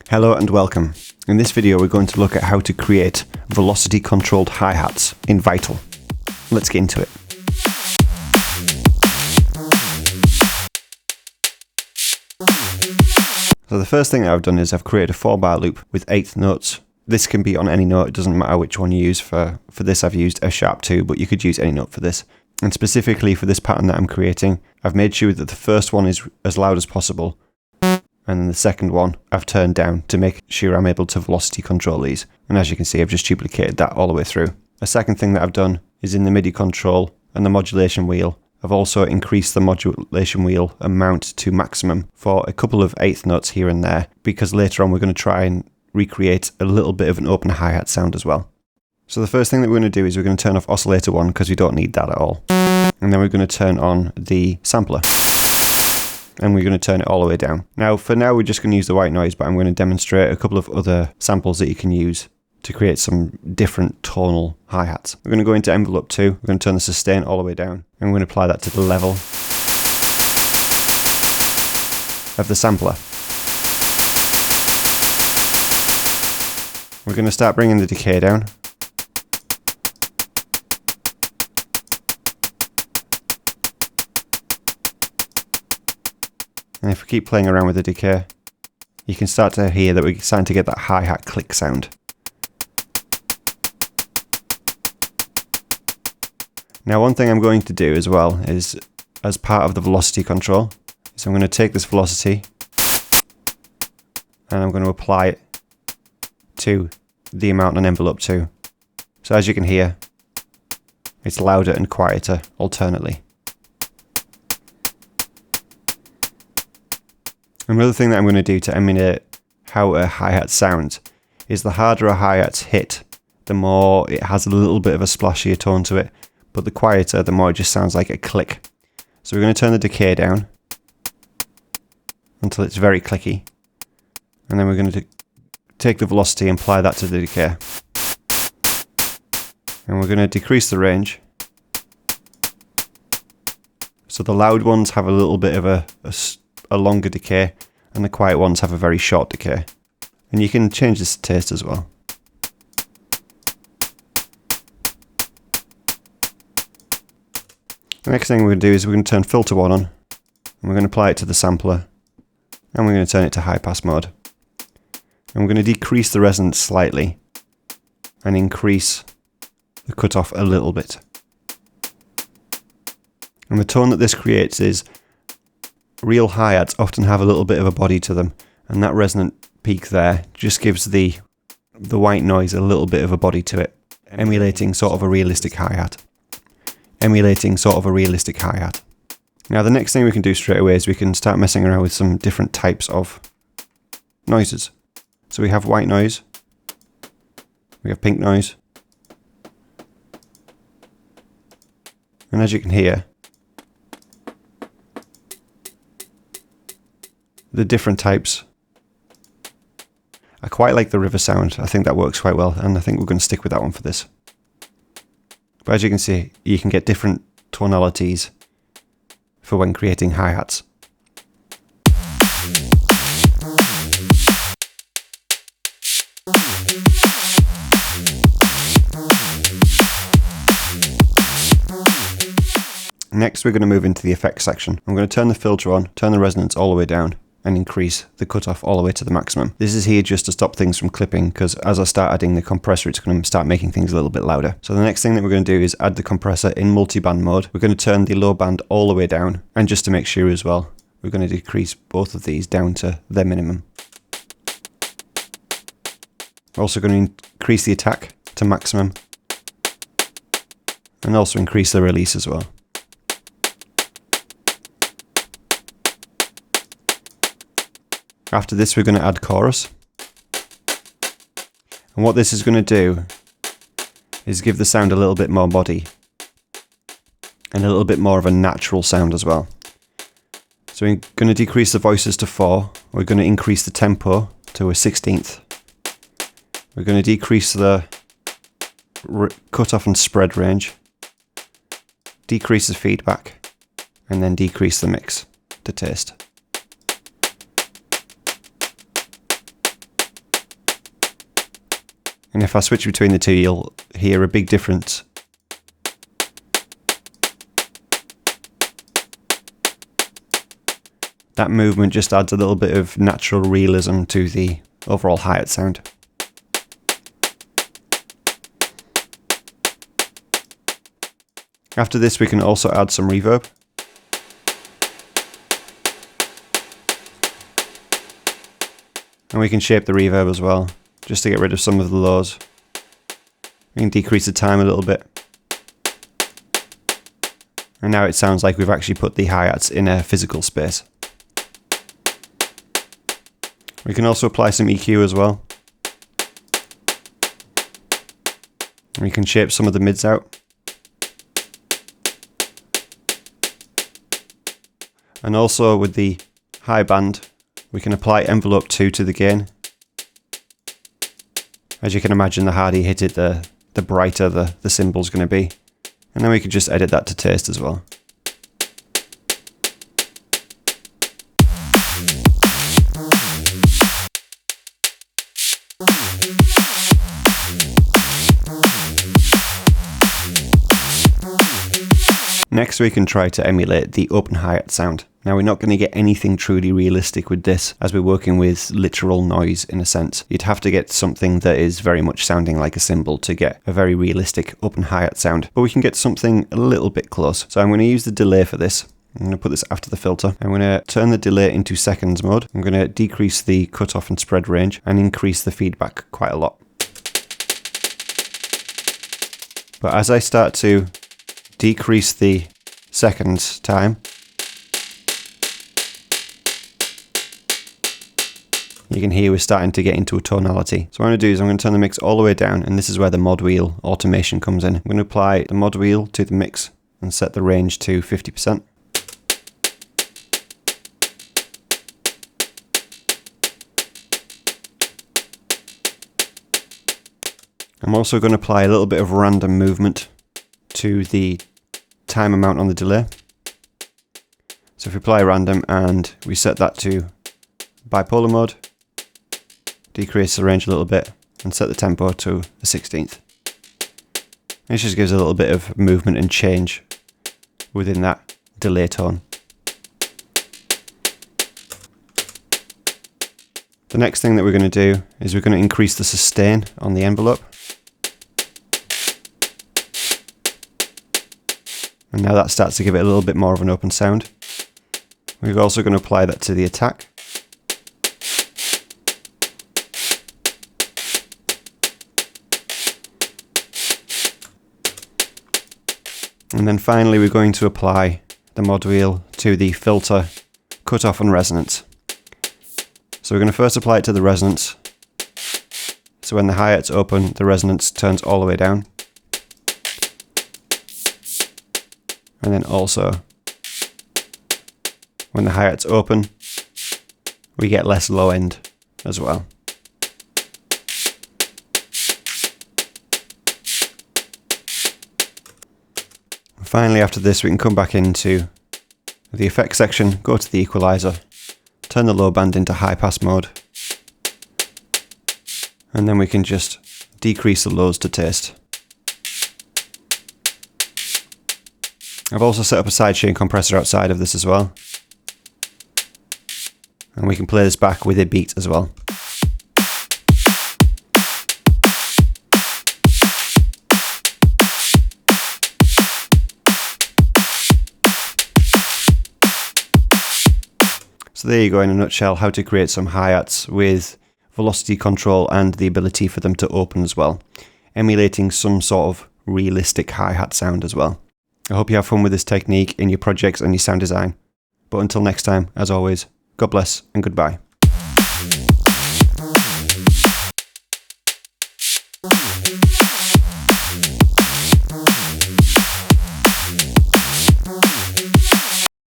Hello and welcome. In this video we're going to look at how to create velocity controlled hi-hats in Vital. Let's get into it. So the first thing I've done is I've created a 4-bar loop with 8 notes. This can be on any note, it doesn't matter which one you use. For this I've used F#2, but you could use any note for this. And specifically for this pattern that I'm creating, I've made sure that the first one is as loud as possible, and then the second one I've turned down to make sure I'm able to velocity control these. And as you can see, I've just duplicated that all the way through. A second thing that I've done is in the MIDI control and the modulation wheel, I've also increased the modulation wheel amount to maximum for a couple of eighth notes here and there, because later on we're going to try and recreate a little bit of an open hi-hat sound as well. So the first thing that we're going to do is we're going to turn off oscillator 1 because we don't need that at all. And then we're going to turn on the sampler. And we're going to turn it all the way down. Now, for now, we're just going to use the white noise, but I'm going to demonstrate a couple of other samples that you can use to create some different tonal hi-hats. We're going to go into envelope 2, we're going to turn the sustain all the way down, and we're going to apply that to the level of the sampler. We're going to start bringing the decay down. And if we keep playing around with the decay, you can start to hear that we're starting to get that hi-hat click sound. Now, one thing I'm going to do as well is, as part of the velocity control, is I'm going to take this velocity and I'm going to apply it to the amount on envelope 2. So as you can hear, it's louder and quieter alternately. Another thing that I'm going to do to emulate how a hi-hat sounds is the harder a hi-hat's hit, the more it has a little bit of a splashier tone to it, but the quieter, the more it just sounds like a click. So we're going to turn the decay down until it's very clicky, and then we're going to take the velocity and apply that to the decay. And we're going to decrease the range, so the loud ones have a little bit of a longer decay, and the quiet ones have a very short decay. And you can change this to taste as well. The next thing we're going to do is we're going to turn filter 1 on, and we're going to apply it to the sampler, and we're going to turn it to high pass mode. And we're going to decrease the resonance slightly and increase the cutoff a little bit. And the tone that this creates is, real hi-hats often have a little bit of a body to them, and that resonant peak there just gives the white noise a little bit of a body to it, emulating sort of a realistic hi-hat. Now the next thing we can do straight away is we can start messing around with some different types of noises. So we have white noise, we have pink noise, and as you can hear, the different types. I quite like the river sound. I think that works quite well, and I think we're going to stick with that one for this. But as you can see, you can get different tonalities for when creating hi-hats. Next, we're going to move into the effects section. I'm going to turn the filter on, turn the resonance all the way down, and increase the cutoff all the way to the maximum. This is here just to stop things from clipping, because as I start adding the compressor, it's going to start making things a little bit louder. So the next thing that we're going to do is add the compressor in multi-band mode. We're going to turn the low band all the way down, and just to make sure as well, we're going to decrease both of these down to their minimum. We're also going to increase the attack to maximum, and also increase the release as well. After this, we're going to add chorus. And what this is going to do is give the sound a little bit more body and a little bit more of a natural sound as well. So we're going to decrease the voices to 4. We're going to increase the tempo to a 16th. We're going to decrease the cutoff and spread range, decrease the feedback, and then decrease the mix to taste. And if I switch between the two, you'll hear a big difference. That movement just adds a little bit of natural realism to the overall hi-hat sound. After this, we can also add some reverb. And we can shape the reverb as well, just to get rid of some of the lows. We can decrease the time a little bit. And now it sounds like we've actually put the hi-hats in a physical space. We can also apply some EQ as well. We can shape some of the mids out. And also with the high band, we can apply envelope 2 to the gain. As you can imagine, the harder you hit it, the brighter the cymbal's going to be. And then we can just edit that to taste as well. Next, we can try to emulate the open hi-hat sound. Now, we're not going to get anything truly realistic with this, as we're working with literal noise in a sense. You'd have to get something that is very much sounding like a cymbal to get a very realistic open hi-hat sound. But we can get something a little bit close. So I'm going to use the delay for this. I'm going to put this after the filter. I'm going to turn the delay into seconds mode. I'm going to decrease the cutoff and spread range and increase the feedback quite a lot. But as I start to decrease the seconds time, you can hear we're starting to get into a tonality. So what I'm going to do is I'm going to turn the mix all the way down, and this is where the mod wheel automation comes in. I'm going to apply the mod wheel to the mix and set the range to 50%. I'm also going to apply a little bit of random movement to the time amount on the delay. So if we apply random and we set that to bipolar mode, decrease the range a little bit and set the tempo to the 16th. It just gives a little bit of movement and change within that delay tone. The next thing that we're going to do is we're going to increase the sustain on the envelope. And now that starts to give it a little bit more of an open sound. We're also going to apply that to the attack. And then finally we're going to apply the mod wheel to the filter, cutoff and resonance. So we're going to first apply it to the resonance. So when the hi-hat's open, the resonance turns all the way down. And then also, when the hi-hat's open, we get less low end as well. Finally, after this, we can come back into the effects section, go to the equalizer, turn the low band into high pass mode, and then we can just decrease the lows to taste. I've also set up a sidechain compressor outside of this as well. And we can play this back with a beat as well. So there you go in a nutshell, how to create some hi-hats with velocity control and the ability for them to open as well, emulating some sort of realistic hi-hat sound as well. I hope you have fun with this technique in your projects and your sound design. But until next time, as always, God bless and goodbye.